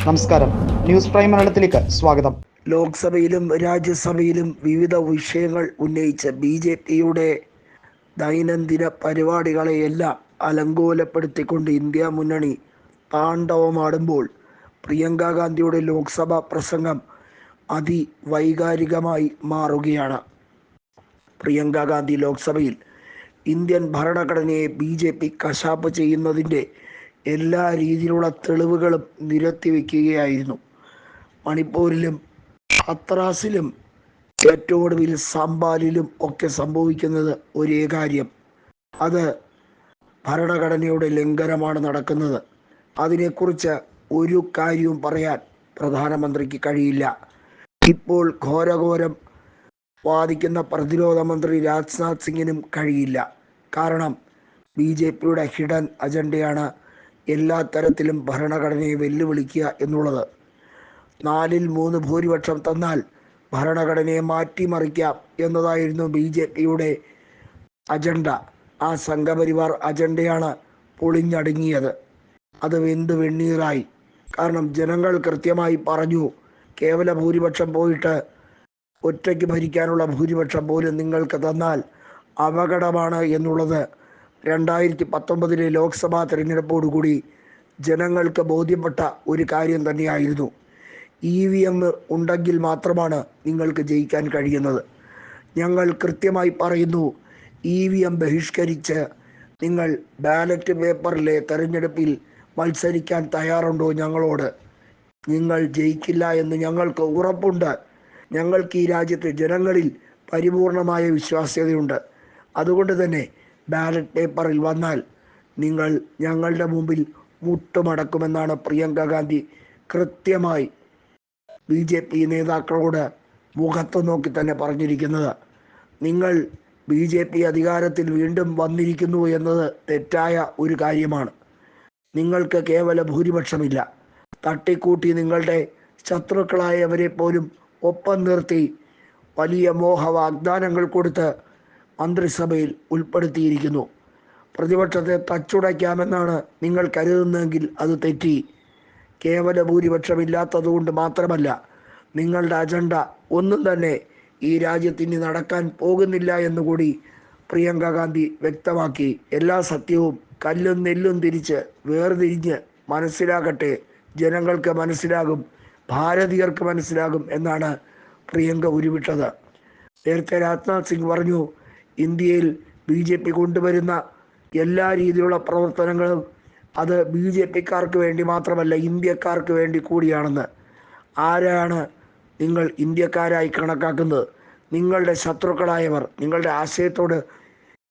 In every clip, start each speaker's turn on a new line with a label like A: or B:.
A: നമസ്കാരം, news prime മലയാളത്തിലേക്ക് സ്വാഗതം.
B: ലോക്സഭയിലും രാജ്യസഭയിലും വിവിധ വിഷയങ്ങൾ ഉന്നയിച്ച BJPയുടെ ദൈനംദിന പരിപാടികളെയെല്ലാം അലങ്കോലപ്പെടുത്തിക്കൊണ്ട് ഇന്ത്യ മുന്നണി താണ്ഡവമാടുമ്പോൾ പ്രിയങ്ക ഗാന്ധിയുടെ ലോക്സഭാ പ്രസംഗം അതിവൈകാരികമായി മാറുകയാണ്. പ്രിയങ്ക ഗാന്ധി ലോക്സഭയിൽ ഇന്ത്യൻ ഭരണഘടനയെ BJP കശാപ്പ് ചെയ്യുന്നതിൻ്റെ എല്ലാ രീതിയിലുള്ള തെളിവുകളും നിരത്തിവെക്കുകയായിരുന്നു. മണിപ്പൂരിലും ഹത്രാസിലും ഏറ്റവും ഒടുവിൽ സംബാലിലും ഒക്കെ സംഭവിക്കുന്നത് ഒരേ കാര്യം. അത് ഭരണഘടനയുടെ ലംഘനമാണ് നടക്കുന്നത്. അതിനെക്കുറിച്ച് ഒരു കാര്യവും പറയാൻ പ്രധാനമന്ത്രിക്ക് കഴിയില്ല. ഇപ്പോൾ ഘോരഘോരം വാദിക്കുന്ന പ്രതിരോധ മന്ത്രി രാജ്നാഥ് സിംഗിനും കഴിയില്ല. കാരണം BJPയുടെ ഹിഡൻ അജണ്ടയാണ് എല്ലാ തരത്തിലും ഭരണഘടനയെ വെല്ലുവിളിക്കുക എന്നുള്ളത്. 4/3 ഭൂരിപക്ഷം തന്നാൽ ഭരണഘടനയെ മാറ്റിമറിക്കാം എന്നതായിരുന്നു BJPയുടെ അജണ്ട. ആ സംഘപരിവാർ അജണ്ടയാണ് പൊളിഞ്ഞടുങ്ങിയത്. അത് വെന്ത് വെണ്ണീറായി. കാരണം ജനങ്ങൾ കൃത്യമായി പറഞ്ഞു, കേവല ഭൂരിപക്ഷം പോയിട്ട് ഒറ്റയ്ക്ക് ഭരിക്കാനുള്ള ഭൂരിപക്ഷം പോലും നിങ്ങൾക്ക് തന്നാൽ അപകടമാണ് എന്നുള്ളത് 2019 ലോക്സഭാ തിരഞ്ഞെടുപ്പോടുകൂടി ജനങ്ങൾക്ക് ബോധ്യപ്പെട്ട ഒരു കാര്യം തന്നെയായിരുന്നു. EVM ഉണ്ടെങ്കിൽ മാത്രമാണ് നിങ്ങൾക്ക് ജയിക്കാൻ കഴിയുന്നത്. ഞങ്ങൾ കൃത്യമായി പറയുന്നു, EVM ബഹിഷ്കരിച്ച് നിങ്ങൾ ബാലറ്റ് പേപ്പറിലെ തെരഞ്ഞെടുപ്പിൽ മത്സരിക്കാൻ തയ്യാറുണ്ടോ? ഞങ്ങളോട്. നിങ്ങൾ ജയിക്കില്ല എന്ന് ഞങ്ങൾക്ക് ഉറപ്പുണ്ട്. ഞങ്ങൾക്ക് ഈ രാജ്യത്തെ ജനങ്ങളിൽ പരിപൂർണമായ വിശ്വാസ്യതയുണ്ട്. അതുകൊണ്ട് തന്നെ ബാലറ്റ് പേപ്പറിൽ വന്നാൽ നിങ്ങൾ ഞങ്ങളുടെ മുമ്പിൽ മുട്ടുമടക്കുമെന്നാണ് പ്രിയങ്ക ഗാന്ധി കൃത്യമായി BJP നേതാക്കളോട് മുഖത്ത് നോക്കി തന്നെ പറഞ്ഞിരിക്കുന്നത്. നിങ്ങൾ BJP അധികാരത്തിൽ വീണ്ടും വന്നിരിക്കുന്നു എന്നത് തെറ്റായ ഒരു കാര്യമാണ്. നിങ്ങൾക്ക് കേവല ഭൂരിപക്ഷമില്ല. തട്ടിക്കൂട്ടി നിങ്ങളുടെ ശത്രുക്കളായവരെ പോലും ഒപ്പം നിർത്തി വലിയ മോഹ വാഗ്ദാനങ്ങൾ കൊടുത്ത് മന്ത്രിസഭയിൽ ഉൾപ്പെടുത്തിയിരിക്കുന്നു. പ്രതിപക്ഷത്തെ തച്ചുടയ്ക്കാമെന്നാണ് നിങ്ങൾ കരുതുന്നതെങ്കിൽ അത് തെറ്റി. കേവല ഭൂരിപക്ഷമില്ലാത്തതുകൊണ്ട് മാത്രമല്ല, നിങ്ങളുടെ അജണ്ട ഒന്നും തന്നെ ഈ രാജ്യത്തിന് നടക്കാൻ പോകുന്നില്ല എന്നുകൂടി പ്രിയങ്ക ഗാന്ധി വ്യക്തമാക്കി. എല്ലാ സത്യവും കല്ലും നെല്ലും തിരിച്ച് വേർതിരിഞ്ഞ് മനസ്സിലാകട്ടെ, ജനങ്ങൾക്ക് മനസ്സിലാകും, ഭാരതീയർക്ക് മനസ്സിലാകും എന്നാണ് പ്രിയങ്ക ഉരുവിട്ടത്. നേരത്തെ രാജ്നാഥ് സിംഗ് പറഞ്ഞു, ഇന്ത്യയിൽ BJP കൊണ്ടുവരുന്ന എല്ലാ രീതിയിലുള്ള പ്രവർത്തനങ്ങളും അത് BJPക്കാർക്ക് വേണ്ടി മാത്രമല്ല, ഇന്ത്യക്കാർക്ക് വേണ്ടി കൂടിയാണെന്ന്. ആരാണ് നിങ്ങൾ ഇന്ത്യക്കാരായി കണക്കാക്കുന്നത്? നിങ്ങളുടെ ശത്രുക്കളായവർ, നിങ്ങളുടെ ആശയത്തോട്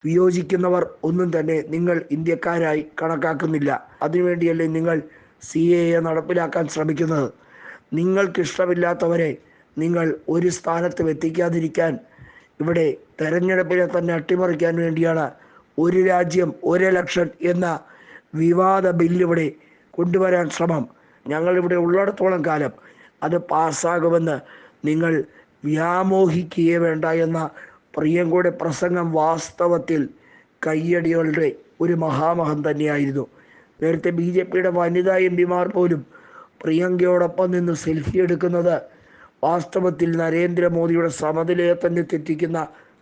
B: വിയോജിക്കുന്നവർ ഒന്നും തന്നെ നിങ്ങൾ ഇന്ത്യക്കാരായി കണക്കാക്കുന്നില്ല. അതിനുവേണ്ടിയല്ലേ നിങ്ങൾ CAA നടപ്പിലാക്കാൻ ശ്രമിക്കുന്നത്? നിങ്ങൾക്കിഷ്ടമില്ലാത്തവരെ നിങ്ങൾ ഒരു സ്ഥാനത്ത് എത്തിക്കാതിരിക്കാൻ, ഇവിടെ തെരഞ്ഞെടുപ്പിനെ തന്നെ അട്ടിമറിക്കാൻ വേണ്ടിയാണ് ഒരു രാജ്യം ഒരു ഇലക്ഷൻ എന്ന വിവാദ ബില്ലിവിടെ കൊണ്ടുവരാൻ ശ്രമം. ഞങ്ങളിവിടെ ഉള്ളിടത്തോളം കാലം അത് പാസ്സാകുമെന്ന് നിങ്ങൾ വ്യാമോഹിക്കുകയേ വേണ്ട എന്ന പ്രിയങ്കയുടെ പ്രസംഗം വാസ്തവത്തിൽ കയ്യടികളുടെ ഒരു മഹാമഹം തന്നെയായിരുന്നു. നേരത്തെ BJPയുടെ വനിതാ MP പോലും പ്രിയങ്കയോടൊപ്പം നിന്ന് സെൽഫി എടുക്കുന്നത് വാസ്തവത്തിൽ നരേന്ദ്രമോദിയുടെ സമനിലയെ തന്നെ തെറ്റിക്കുന്ന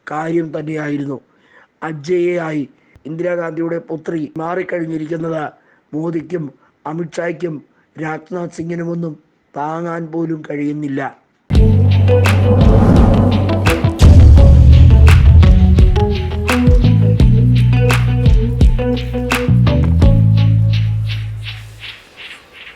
B: കാര്യം തന്നെയായിരുന്നു. അജയ്യായി ഇന്ദിരാഗാന്ധിയുടെ പുത്രി മാറിക്കഴിഞ്ഞിരിക്കുന്നത് മോദിക്കും അമിത്ഷായ്ക്കും രാജ്നാഥ് സിംഗിനുമൊന്നും താങ്ങാൻ പോലും കഴിയുന്നില്ല.